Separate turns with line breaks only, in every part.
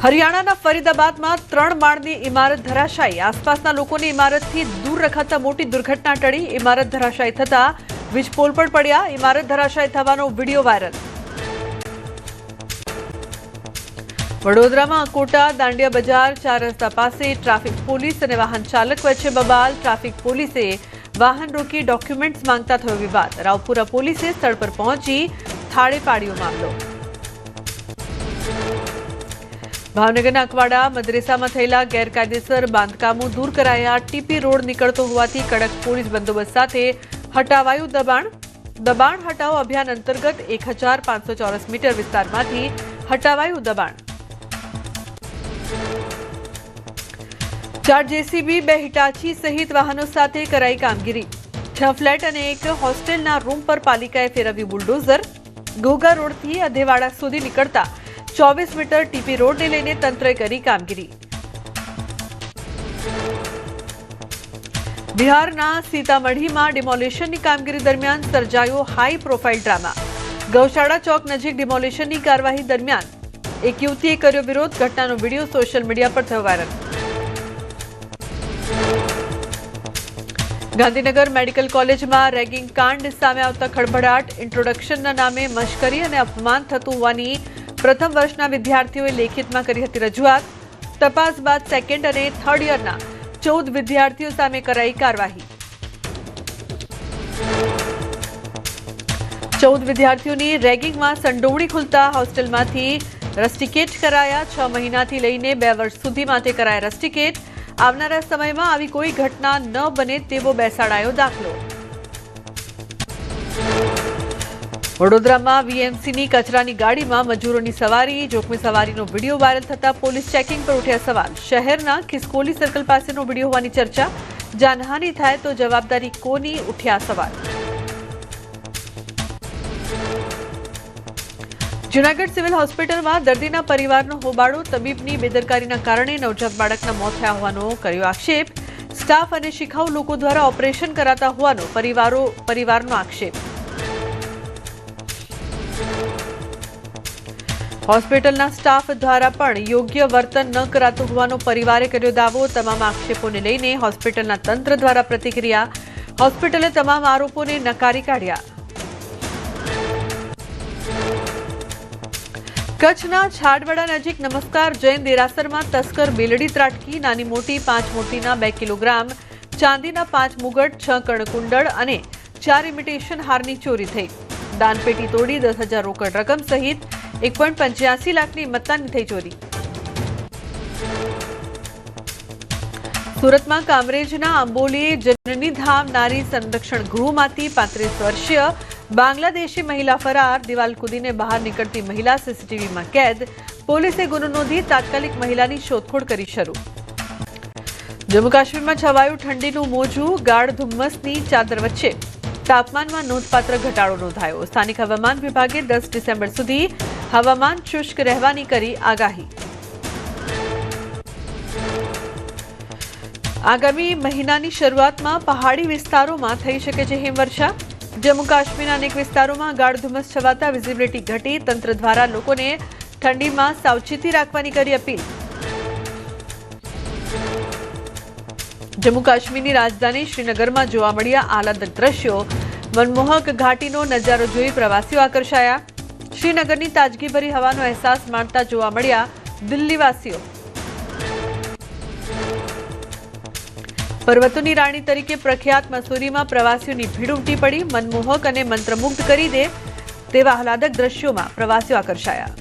હરિયાણાના ફરીદાબાદમાં 3 માળની ઇમારત ધરાશાયી. આસપાસના લોકોને ઇમારતથી દૂર રખાતા મોટી દુર્ઘટના ટળી. ઇમારત ધરાશાયી થતા વીજપોલ પર પડ્યા. ઇમારત ધરાશાયી થવાનો વિડીયો વાયરલ. વડોદરામાં કોટા દાંડિયા બજાર 4 રસ્તા પાસે ટ્રાફિક પોલીસ અને વાહન ચાલક વચ્ચે બબાલ. ટ્રાફિક પોલીસે વાહન રોકી ડોક્યુમેન્ટ્સ માંગતા થયો વિવાદ. રાવપુરા પોલીસે સ્થળ પર પહોંચી થાળે પાડ્યો મામલો. ભાવનગરના અકવાડા મદ્રેસામાં થયેલા ગેરકાયદેસર બાંધકામો દૂર કરાયા. ટીપી રોડ નીકળતો હોવાથી કડક પોલીસ બંદોબસ્ત સાથે હટાવાયું દબાણ. દબાણ હટાવો અભિયાન અંતર્ગત 1500 ચોરસ મીટર વિસ્તારમાંથી હટાવાયું દબાણ. 4 જેસીબી 2 હિટાચી સહિત વાહનો સાથે કરાઈ કામગીરી. 6 ફ્લેટ અને 1 હોસ્ટેલના રૂમ પર પાલિકાએ ફેરવ્યું બુલડોઝર. ઘોઘા રોડથી અધેવાડા સુધી નીકળતા 24 મીટર ટીપી રોડને લઈને તંત્રએ કરી કામગીરી. બિહારના સીતામઢીમાં ડિમોલિશનની કામગીરી દરમિયાન સર્જાયો હાઈ પ્રોફાઇલ ડ્રામા. ગૌશાળા ચોક નજીક ડિમોલિશનની કાર્યવાહી દરમિયાન એક યુવતીએ કર્યો વિરોધ. ઘટનાનો વિડીયો સોશિયલ મીડિયા પર થયો વાયરલ. ગાંધીનગર મેડિકલ કોલેજમાં રેગિંગ કાંડ સામે આવતા ખળભળાટ. ઇન્ટ્રોડક્શનના નામે મશ્કરી અને અપમાન થતું હોવાની પ્રથમ વર્ષના વિદ્યાર્થીઓએ લેખિતમાં કરી હતી રજૂઆત. તપાસ બાદ સેકન્ડ અને થર્ડ યરના 14 વિદ્યાર્થીઓ સામે કરાઈ કાર્યવાહી. 14 વિદ્યાર્થીઓની રેગિંગમાં સંડોવણી ખુલતા હોસ્ટેલમાંથી રસ્ટિકેટ કરાયા. 6 મહિનાથી લઈને 2 વર્ષ સુધી માટે કરાયા રસ્ટિકેટ. આવનારા સમયમાં આવી કોઈ ઘટના ન બને તેવો બેસાડાયો દાખલો. વડોદરામાં વીએમસીની કચરાની ગાડીમાં મજૂરોની સવારી. જોખમી સવારીનો વિડીયો વાયરલ થતા પોલીસ ચેકિંગ પર ઉઠ્યા સવાલ. શહેરના ખિસકોલી સર્કલ પાસેનો વિડીયો હોવાની ચર્ચા. જાનહાનિ થાય તો જવાબદારી કોની? ઉઠ્યા સવાલ. જૂનાગઢ સિવિલ હોસ્પિટલમાં દર્દીના પરિવારનો હોબાળો. તબીબની બેદરકારીના કારણે નવજાત બાળકના મોત થયા હોવાનો કર્યો આક્ષેપ. સ્ટાફ અને શિખાઉ લોકો દ્વારા ઓપરેશન કરાતા હોવાનો પરિવારનો આક્ષેપ. હોસ્પિટલના સ્ટાફ દ્વારા પણ યોગ્ય વર્તન ન કરાતું હોવાનો પરિવારે કર્યો દાવો. તમામ આક્ષેપોને લઈને હોસ્પિટલના તંત્ર દ્વારા પ્રતિક્રિયા. હોસ્પિટલે તમામ આરોપોને નકારી કાઢ્યા. કચ્છના છાડવાડા નજીક નમસ્કાર જૈન દેરાસરમાં તસ્કર બેલડી ત્રાટકી. નાની મોટી 5 મોતીના 2 કિલોગ્રામ, ચાંદીના 5 મુગટ, 6 કર્ણકુંડળ અને 4 ઇમિટેશન હારની ચોરી થઈ. દાનપેટી તોડી 10,000 રોકડ રકમ સહિત 1.85 લાખની મત્તાની થઈ ચોરી. સુરતમાં કામરેજના આંબોલી જનનીધામ નારી સંરક્ષણ ગૃહમાંથી 35 વર્ષીય બાંગ્લાદેશી મહિલા ફરાર. દિવાલ કૂદીને બહાર નીકળતી મહિલા સીસીટીવીમાં કેદ. પોલીસે ગુનો નોંધી તાત્કાલિક મહિલાની શોધખોળ કરી શરૂ. જમ્મુ કાશ્મીરમાં છવાયું ઠંડીનું મોજું. ગાઢ ધુમ્મસની ચાદર વચ્ચે તાપમાનમાં નોંધપાત્ર ઘટાડો નોંધાયો. સ્થાનિક હવામાન વિભાગે 10 ડિસેમ્બર સુધી હવામાન શુષ્ક રહેવાની કરી આગાહી. આગામી મહિનાની શરૂઆતમાં પહાડી વિસ્તારોમાં થઈ શકે છે હિમવર્ષા. જમ્મુ કાશ્મીરના અનેક વિસ્તારોમાં ગાઢ ધુમ્મસ છવાતા વિઝિબિલિટી ઘટી. તંત્ર દ્વારા લોકોને ઠંડીમાં સાવચેતી રાખવાની કરી અપીલ. જમ્મુ કાશ્મીરની રાજધાની શ્રીનગરમાં જોવા મળ્યા આહલાદક દ્રશ્યો. મનમોહક ઘાટીનો નજારો જોઈ પ્રવાસીઓ આકર્ષાયા. શ્રીનગરની તાજગીભરી હવાનો અહેસાસ માણતા જોવા મળ્યા દિલ્હીવાસીઓ. પર્વતોની રાણી તરીકે પ્રખ્યાત મસૂરીમાં પ્રવાસીઓની ભીડ ઉમટી પડી. મનમોહક અને મંત્રમુગ્ધ કરી દે તેવા આહલાદક દ્રશ્યોમાં પ્રવાસીઓ આકર્ષાયા.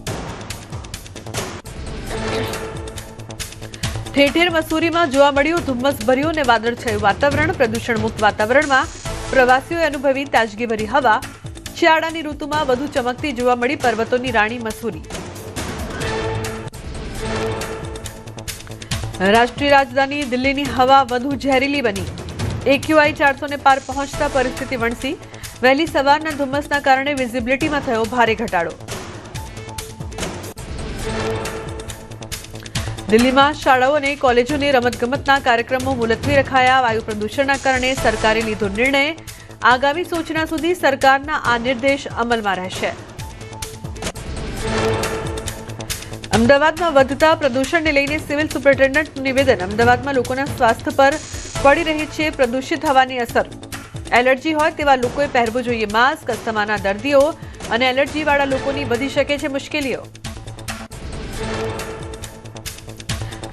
ઠેર ઠેર મસૂરીમાં જોવા મળ્યું ધુમ્મસભર્યું અને વાદળછાયું વાતાવરણ. પ્રદૂષણ મુક્ત વાતાવરણમાં પ્રવાસીઓએ અનુભવી તાજગીભરી હવા. શિયાળાની ઋતુમાં વધુ ચમકતી જોવા મળી પર્વતોની રાણી મસૂરી. રાષ્ટ્રીય રાજધાની દિલ્હીની હવા વધુ ઝેરીલી બની. AQI 400 પાર પહોંચતા પરિસ્થિતિ વણસી. વહેલી સવારના ધુમ્મસના કારણે વિઝિબિલિટીમાં થયો ભારે ઘટાડો. દિલ્હીમાં શાળાઓ અને કોલેજોને રમતગમતના કાર્યક્રમો મુલતવી રખાયા. વાયુ પ્રદૂષણના કારણે સરકારે લીધો નિર્ણય. આગામી સૂચના સુધી સરકારના આ નિર્દેશ અમલમાં રહેશે. અમદાવાદમાં વધતા પ્રદૂષણને લઈને સિવિલ સુપ્રિન્ટેન્ડન્ટનું નિવેદન. અમદાવાદમાં લોકોના સ્વાસ્થ્ય પર પડી રહી છે પ્રદૂષિત હવાની અસર. એલર્જી હોય તેવા લોકોએ પહેરવું જોઈએ માસ્ક. અસ્થમાના દર્દીઓ અને એલર્જીવાળા લોકોની વધી શકે છે મુશ્કેલીઓ.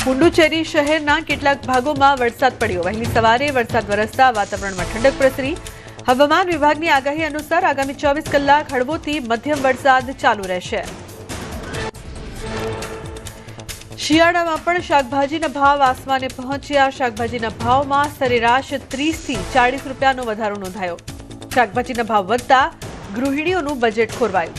પુડુચેરી શહેરના કેટલાક ભાગોમાં વરસાદ પડ્યો. વહેલી સવારે વરસાદ વરસતા વાતાવરણમાં ઠંડક પ્રસરી. હવામાન વિભાગની આગાહી અનુસાર આગામી 24 કલાક હળવોથી મધ્યમ વરસાદ ચાલુ રહેશે. શિયાળામાં પણ શાકભાજીના ભાવ આસમાને પહોંચ્યા. શાકભાજીના ભાવમાં સરેરાશ 30 થી 40 રૂપિયાનો વધારો નોંધાયો. શાકભાજીના ભાવ વધતા ગૃહિણીઓનું બજેટ ખોરવાયું.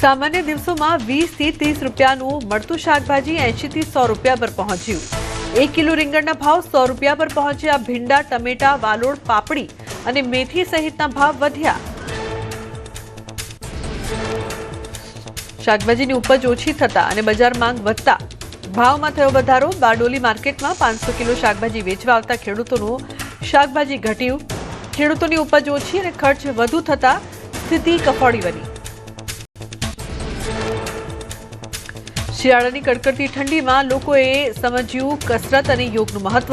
સામાન્ય દિવસોમાં 20 થી 30 રૂપિયાનું મળતું શાકભાજી 80 થી 100 રૂપિયા પર પહોંચ્યું. 1 કિલો રીંગણના ભાવ 100 રૂપિયા પર પહોંચ્યા. ભીંડા, ટમેટા, વાલોડ, પાપડી અને મેથી સહિતના ભાવ વધ્યા. શાકભાજીની ઉપજ ઓછી થતા અને બજાર માંગ વધતા ભાવમાં થયો વધારો. બારડોલી માર્કેટમાં 500 કિલો શાકભાજી વેચવા આવતા ખેડૂતોનું શાકભાજી ઘટ્યું. ખેડૂતોની ઉપજ ઓછી અને ખર્ચ વધુ થતા સ્થિતિ કફોડી બની. શિયાળાની કડકડતી ઠંડીમાં લોકોએ સમજ્યું કસરત અને યોગનું મહત્વ.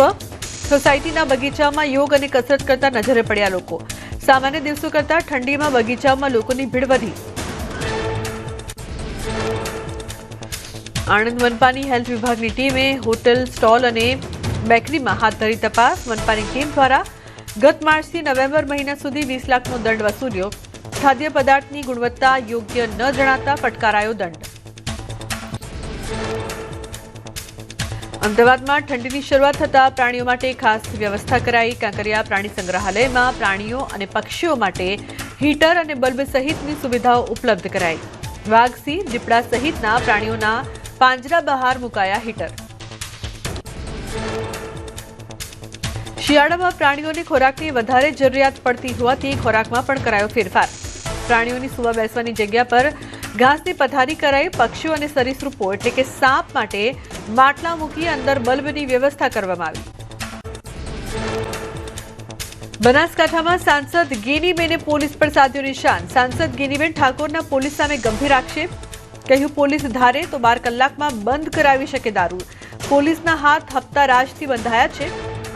સોસાયટીના બગીચામાં યોગ અને કસરત કરતા નજરે પડ્યા લોકો. સામાન્ય દિવસો કરતા ઠંડીમાં બગીચામાં લોકોની ભીડ વધી. આણંદ મનપાની હેલ્થ વિભાગની ટીમે હોટેલ, સ્ટોલ અને બેકરીમાં હાથ ધરી તપાસ. મનપાની ટીમ દ્વારા ગત માર્ચથી નવેમ્બર મહિના સુધી 20 લાખનો દંડ વસૂલ્યો. ખાદ્ય પદાર્થની ગુણવત્તા યોગ્ય ન જણાતા ફટકારાયો દંડ. અમદાવાદમાં ઠંડીની શરૂઆત થતાં પ્રાણીઓ માટે ખાસ વ્યવસ્થા કરાઈ. કાંકરિયા પ્રાણી સંગ્રહાલયમાં પ્રાણીઓ અને પક્ષીઓ માટે હીટર અને બલ્બ સહિતની સુવિધાઓ ઉપલબ્ધ કરાઈ. વાઘ, સિંહ, દીપડા સહિતના પ્રાણીઓના પાંજરા બહાર મુકાયા હીટર. શિયાળામાં પ્રાણીઓને ખોરાકની વધારે જરૂરિયાત પડતી હોવાથી ખોરાકમાં પણ કરાયો ફેરફાર. પ્રાણીઓની સૂવા બેસવાની જગ્યા પર ઘાસની પથારી કરાઈ. પક્ષીઓ અને સરીસૃપો એટલે કે સાપ માટે માટલા મૂકી અંદર બલ્બની વ્યવસ્થા કરવામાં આવી. બનાસકાંઠામાં સાંસદ ગેનીબેને પોલીસ પર સાધ્યો નિશાન. સાંસદ ગેનીબેન ઠાકોરના પોલીસ સામે ગંભીર આક્ષેપ. કહ્યું, પોલીસ ધારે તો 12 કલાકમાં બંધ કરાવી શકે દારૂ. પોલીસના હાથ હપ્તા રાજથી બંધાયા છે.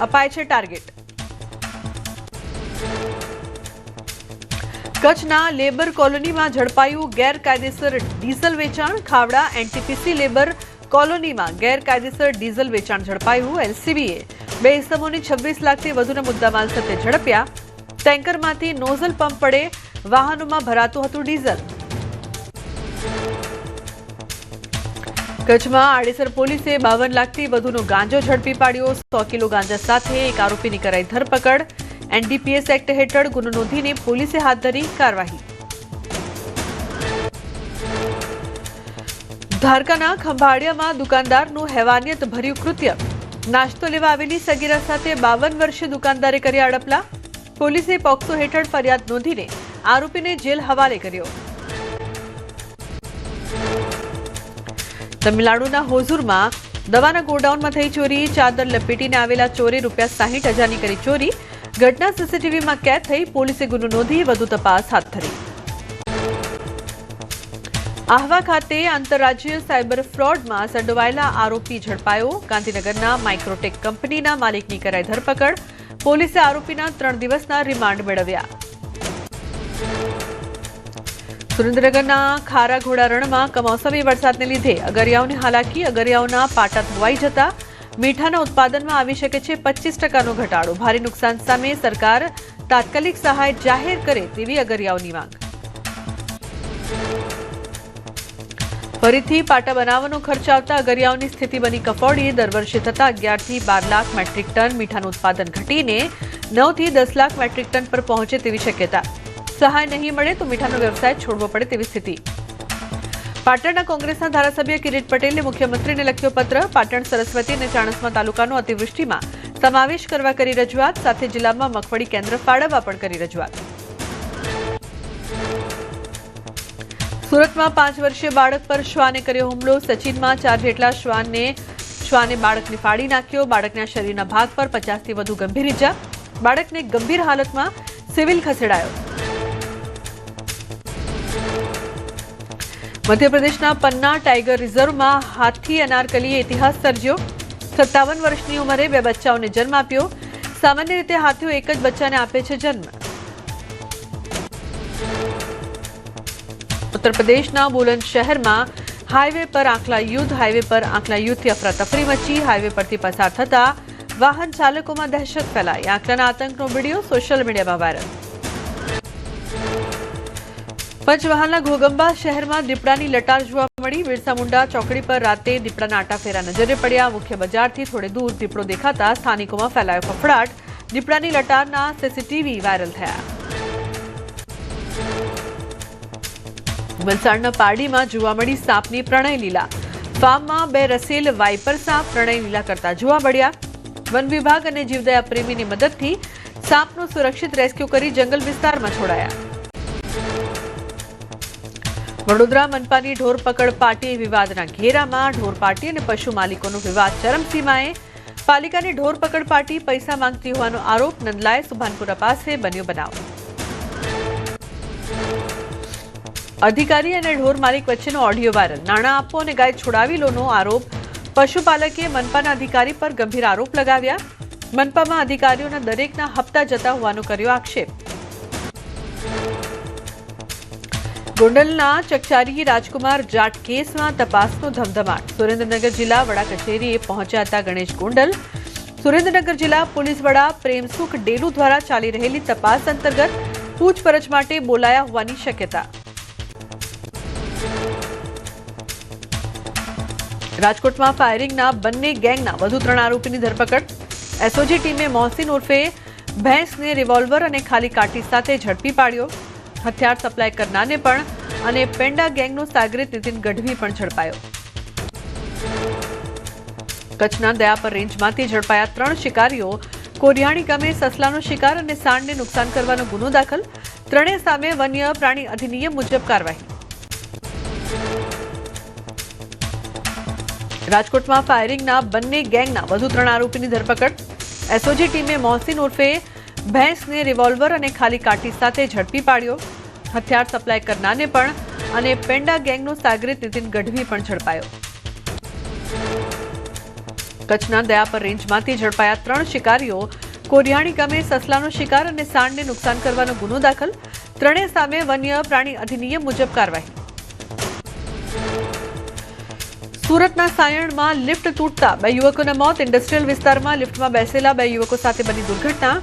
અપાય છે ટાર્ગેટ. કચ્છના લેબર કોલોનીમાં ઝડપાયું ગેરકાયદેસર ડીઝલ વેચાણ. ખાવડા એનટીપીસી લેબર કોલોનીમાં ગેરકાયદેસર ડીઝલ વેચાણ ઝડપાયું. એલસીબીએ 2 ઇસમોની 26 લાખથી વધુના મુદ્દામાલ સાથે ઝડપ્યા. ટેન્કરમાંથી નોઝલ પંપ વડે વાહનોમાં ભરાતું હતું ડીઝલ. કચ્છમાં આડેસર પોલીસે 52 લાખથી વધુનો ગાંજો ઝડપી પાડ્યો. 100 કિલો ગાંજા સાથે એક આરોપીની કરાઈ ધરપકડ. એનડીપીએસ એક્ટ હેઠળ ગુનો નોંધીને પોલીસે હાથ ધરી કાર્યવાહી. ધારકાના ખંભાળિયામાં દુકાનદારનું હેવાનિયત ભર્યું કૃત્ય. નાસ્તો લેવા આવેલી સગીરા સાથે 52 વર્ષીય દુકાનદારે કર્યા અડપલા. પોલીસે પોક્સો હેઠળ ફરિયાદ નોંધીને આરોપીને જેલ હવાલે કર્યો. તમિલનાડુના હોઝુરમાં દવાના ગોડાઉનમાં થઈ ચોરી. ચાદર લપેટીને આવેલા ચોરે ₹60,000ની કરી ચોરી. ઘટના સીસીટીવીમાં કેદ થઈ. પોલીસે ગુનો નોંધી વધુ તપાસ હાથ ધરી. આહવા ખાતે આંતરરાજ્ય સાયબર ફ્રોડમાં સંડોવાયેલા આરોપી ઝડપાયો. ગાંધીનગરના માઇક્રોટેક કંપનીના માલિકની કરાઈ ધરપકડ. પોલીસે આરોપીના 3 દિવસના રિમાન્ડ મેળવ્યા. સુરેન્દ્રનગરના ખારા ઘોડા રણમાં કમોસમી વરસાદને લીધે અગરિયાઓની હાલાકી. અગરિયાઓના પાટા ધોવાઈ જતા મીઠાના ઉત્પાદનમાં આવી શકે છે 25% ઘટાડો. ભારે નુકસાન સામે સરકાર તાત્કાલિક સહાય જાહેર કરે તેવી અગરિયાઓની માંગ. ફરીથી પાટા બનાવવાનો ખર્ચ આવતા અગરિયાઓની સ્થિતિ બની કફોડી. દર વર્ષે થતા 11 થી 12 લાખ મેટ્રિક ટન મીઠાનું ઉત્પાદન ઘટીને 9 થી 10 લાખ મેટ્રિક ટન પર પહોંચે તેવી શક્યતા. સહાય નહીં મળે તો મીઠાનો વ્યવસાય છોડવો પડે તેવી સ્થિતિ. પાટણના કોંગ્રેસના ધારાસભ્ય કિરીટ પટેલે મુખ્યમંત્રીને લખ્યો પત્ર. પાટણ, સરસ્વતી અને ચાણસ્મા તાલુકાનો અતિવૃષ્ટિમાં સમાવેશ કરવા કરી રજૂઆત. સાથે જિલ્લામાં મગફળી કેન્દ્ર ફાળવવા પણ કરી રજૂઆત. સુરતમાં 5 વર્ષીય બાળક પર શ્વાને કર્યો હુમલો. સચિનમાં 4 જેટલા શ્વાને બાળકને ફાડી નાખ્યો. બાળકના શરીરના ભાગ પર 50 થી વધુ ગંભીર ઇજા. બાળકને ગંભીર હાલતમાં સિવિલ ખસેડાયો. મધ્યપ્રદેશના પન્ના ટાઈગર રિઝર્વમાં હાથી અનારકલીએ ઇતિહાસ સર્જ્યો। 57 વર્ષની ઉંમરે 2 બચ્ચાઓને જન્મ આપ્યો। સામાન્ય રીતે હાથીઓ એક જ બચ્ચાને આપે છે જન્મ। ઉત્તર પ્રદેશના બુલંદ શહેરમાં હાઈવે પર આંકલા યુદ્ધથી અફરાતફરી મચી। હાઈવે પરથી પસાર થતા વાહન ચાલકોમાં દહેશત ફેલાઈ। આંકલાના આતંકનો વિડીયો સોશિયલ મીડિયામાં વાયરલ। પંચમહાલના ઘોગંબા શહેરમાં દીપડાની લટાર જોવા મળી। બિરસા મુંડા ચોકડી પર રાતે દીપડાના આટાફેરા નજરે પડ્યા। મુખ્ય બજારથી થોડે દૂર દીપડો દેખાતા સ્થાનિકોમાં ફેલાયો ફફડાટ। દીપડાની લટારના સીસીટીવી વાયરલ થયા। વલસાડના પારડીમાં જોવા મળી સાપની પ્રણય લીલા। ફાર્મમાં 2 રસેલ વાઇપર સાપ પ્રણય લીલા કરતા જોવા મળ્યા। વન વિભાગ અને જીવદયા પ્રેમીની મદદથી સાપનું સુરક્ષિત રેસ્ક્યુ કરી જંગલ વિસ્તારમાં છોડાયા। વડોદરા મનપાની ઢોર પકડ પાર્ટી વિવાદના ઘેરામાં। ઢોર પાર્ટી અને પશુ માલિકોનો વિવાદ ચરમસીમાએ। પાલિકાની ઢોર પકડ પાર્ટી પૈસા માંગતી હોવાનો આરોપ। નંદલાય સુભાનપુરા પાસે બન્યો બનાવ। અધિકારી અને ઢોર માલિક વચ્ચેનો ઓડિયો વાયરલ। નાણાં આપો અને ગાય છોડાવી લોનો આરોપ। પશુપાલકે મનપાના અધિકારી પર ગંભીર આરોપ લગાવ્યા। મનપામાં અધિકારીઓના દરેકના હપ્તા જતા હોવાનો કર્યો આક્ષેપ। ગોંડલના ચકચારી રાજકુમાર જાટ કેસમાં તપાસનો ધમધમાટ। સુરેન્દ્રનગર જિલ્લા વડા કચેરીએ પહોંચ્યા હતા ગણેશ ગોંડલ। સુરેન્દ્રનગર જિલ્લા પોલીસ વડા પ્રેમસુખ ડેલુ દ્વારા ચાલી રહેલી તપાસ અંતર્ગત પૂછપરછ માટે બોલાયા હોવાની શક્યતા। રાજકોટમાં ફાયરિંગના બંને ગેંગના વધુ 3 આરોપીની ધરપકડ। એસઓજી ટીમે મોહસિન ઉર્ફે ભેંસને રિવોલ્વર અને ખાલી કાટી સાથે ઝડપી પાડ્યો। હથિયાર સપ્લાય કરનારને પણ અને પેંડા ગેંગનો સાગરીત નીતિન ગઢવી પણ ઝડપાયો। કચ્છના દયાપર રેન્જમાંથી ઝડપાયા 3 શિકારીઓ। કોરિયાણી ગામે સસલાનો શિકાર અને સાંડને નુકસાન કરવાનો ગુનો દાખલ। ત્રણેય સામે વન્ય પ્રાણી અધિનિયમ મુજબ કાર્યવાહી। રાજકોટમાં ફાયરિંગના બંને ગેંગના વધુ 3 આરોપીની ધરપકડ। એસઓજી ટીમે મોહસિન ઉર્ફે ભેંસને રિવોલ્વર અને ખાલી કાટી સાથે ઝડપી પાડ્યો। હથિયાર સપ્લાય કરનારને પણ અને પેંડા ગેંગનો સાગરીત નીતિન ગઢવી પણ ઝડપાયો। કચ્છના દયાપર રેન્જમાંથી ઝડપાયા 3 શિકારીઓ। કોરિયાણી ગામે સસલાનો શિકાર અને સાંડને નુકસાન કરવાનો ગુનો દાખલ। ત્રણેય સામે વન્ય પ્રાણી અધિનિયમ મુજબ કાર્યવાહી। સુરતના સાયણમાં લિફ્ટ તૂટતા 2 યુવકોના મોત। ઇન્ડસ્ટ્રીયલ વિસ્તારમાં લિફ્ટમાં બેસેલા 2 યુવકો સાથે બની દુર્ઘટના।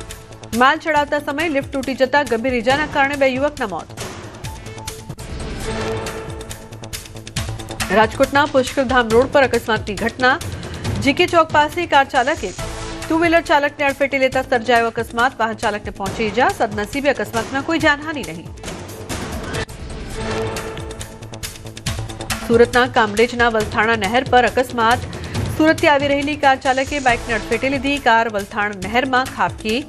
માલ ચડાવતા સમયે લિફ્ટ તૂટી જતા ગંભીર ઇજાના કારણે 2 યુવકના મોત। રાજકોટના પુષ્કરધામ રોડ પર અકસ્માતની ઘટના। જીકે ચોક પાસે કાર ચાલકે 2 વ્હીલર ચાલકને અડફેટે લેતા સર્જાયો અકસ્માત। વાહન ચાલકને પહોંચી ઇજા। સદનસીબે અકસ્માતમાં કોઈ જાનહાનિ નહીં। સુરતના કામરેજના વલથાણા નહેર પર અકસ્માત। સુરતથી આવી રહેલી કાર ચાલકે બાઇકને અડફેટે લીધી। કાર વલથાણ નહેરમાં ખાબકી।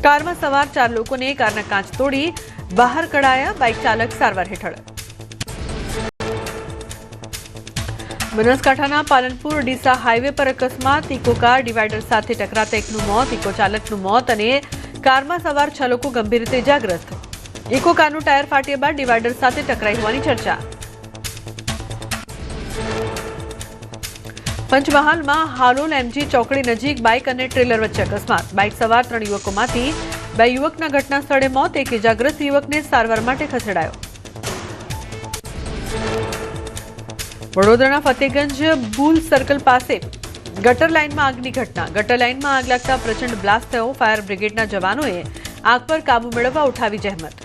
કારમાં સવાર 4 લોકોને કારના કાચ તોડી બહાર કઢાયા। બાઇક ચાલક સારવાર હેઠળ। બનાસકાંઠાના પાલનપુર ડીસા હાઈવે પર અકસ્માત। ઇકો કાર ડિવાઈડર સાથે ટકરાતા એકનું મોત। ઇકો ચાલકનું મોત અને કારમાં સવાર 6 લોકો ગંભીર રીતે ઇજાગ્રસ્ત। ઇકો કારનું ટાયર ફાટ્યા બાદ ડિવાઈડર સાથે ટકરાઈ હોવાની ચર્ચા। પંચમહાલમાં હાલોલ એમજી ચોકડી નજીક બાઇક અને ટ્રેલર વચ્ચે અકસ્માત। બાઇક સવાર 3 યુવકોમાંથી 2 યુવકના ઘટના સ્થળે મોત। એક ઇજાગ્રસ્ત યુવકને સારવાર માટે ખસેડાયો। વડોદરાના ફતેગંજ બુલ સર્કલ પાસે ગટર લાઇનમાં આગની ઘટના। ગટર લાઇનમાં આગ લાગતા પ્રચંડ બ્લાસ્ટ થયો। ફાયર બ્રિગેડના જવાનોએ આગ પર કાબુ મેળવવા ઉઠાવી જહેમત।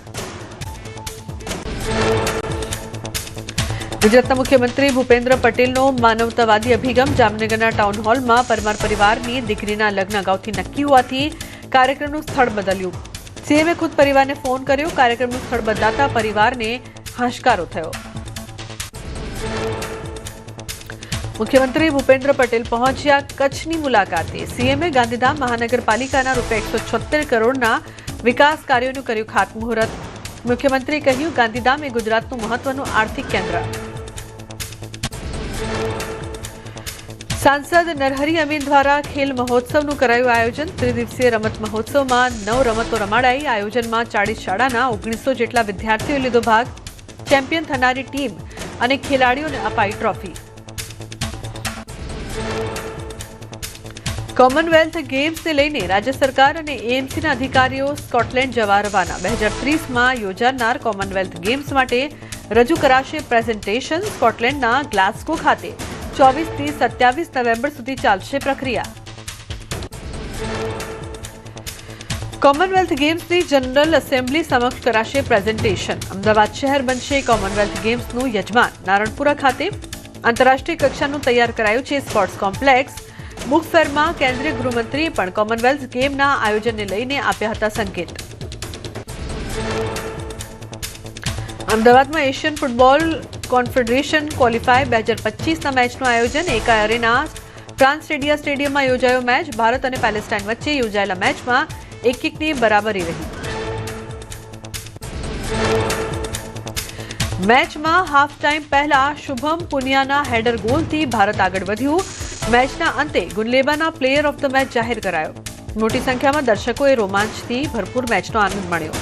ગુજરાતના મુખ્યમંત્રી ભૂપેન્દ્ર પટેલનો માનવતાવાદી અભિગમ। જામનગરના ટાઉન હોલમાં પરમાર પરિવારની દીકરીના લગ્ન અગાઉથી નક્કી હોવાથી કાર્યક્રમનું સ્થળ બદલ્યું। સીએમએ ખુદ પરિવારને ફોન કર્યો। કાર્યક્રમનું સ્થળ બદલાતા પરિવારને હાશકારો થયો। મુખ્યમંત્રી ભૂપેન્દ્ર પટેલ પહોંચ્યા કચ્છની મુલાકાતે। સીએમએ ગાંધીધામ મહાનગરપાલિકાના ₹176 કરોડના વિકાસ કાર્યોનું કર્યું ખાતમુહૂર્ત। મુખ્યમંત્રીએ કહ્યું ગાંધીધામ એ ગુજરાતનું મહત્વનું આર્થિક કેન્દ્ર। सांसद नरहरी अमीन द्वारा खेल महोत्सव कराયું आयोजन। त्रिदिवसीय रमत महोत्सव में 9 रमतो रमाड़ाई। आयोजन में 40 शाळाना 1900 जेटला विद्यार्थीओ लीधो भाग। चेम्पियन थनारी टीम અને ખેલાડીઓને અપાઈ ટ્રોફી. કોમનવેલ્થ ગેમ્સને લઈને રાજ્ય સરકાર અને એએમસીના અધિકારીઓ સ્કોટલેન્ડ જવા રવાના. 2030માં યોજાનાર કોમનવેલ્થ ગેમ્સ માટે રજૂ કરાશે પ્રેઝન્ટેશન. સ્કોટલેન્ડના ગ્લાસ્ગો ખાતે 24થી 27 નવેમ્બર સુધી ચાલશે પ્રક્રિયા. કોમનવેલ્થ ગેમ્સની જનરલ એસેમ્બલી સમક્ષ કરાશે પ્રેઝન્ટેશન. અમદાવાદ શહેર બનશે કોમનવેલ્થ ગેમ્સનું યજમાન. નારણપુરા ખાતે આંતરરાષ્ટ્રીય કક્ષાનું તૈયાર કરાયું છે સ્પોર્ટ્સ કોમ્પ્લેક્સ. બુક ફેરમાં કેન્દ્રીય ગૃહમંત્રીએ પણ કોમનવેલ્થ ગેમના આયોજનને લઈને આપ્યા હતા સંકેત. અમદાવાદમાં એશિયન ફૂટબોલ કોન્ફેડરેશન ક્વોલિફાય 2025ના મેચનું આયોજન. એકા એરેના ટ્રાન્સસ્ટેડિયા સ્ટેડિયમમાં યોજાયો મેચ. ભારત અને પેલેસ્ટાઇન વચ્ચે યોજાયેલા મેચમાં 1-1ની બરાબરી રહી. મેચમાં હાફ ટાઈમ પહેલા શુભમ પુનિયાના હેડર ગોલથી ભારત આગળ વધ્યું. મેચના અંતે ગુનલેબાના પ્લેયર ઓફ ધ મેચ જાહેર કરાયો. મોટી સંખ્યામાં દર્શકોએ રોમાંચથી ભરપૂર મેચનો આનંદ માણ્યો.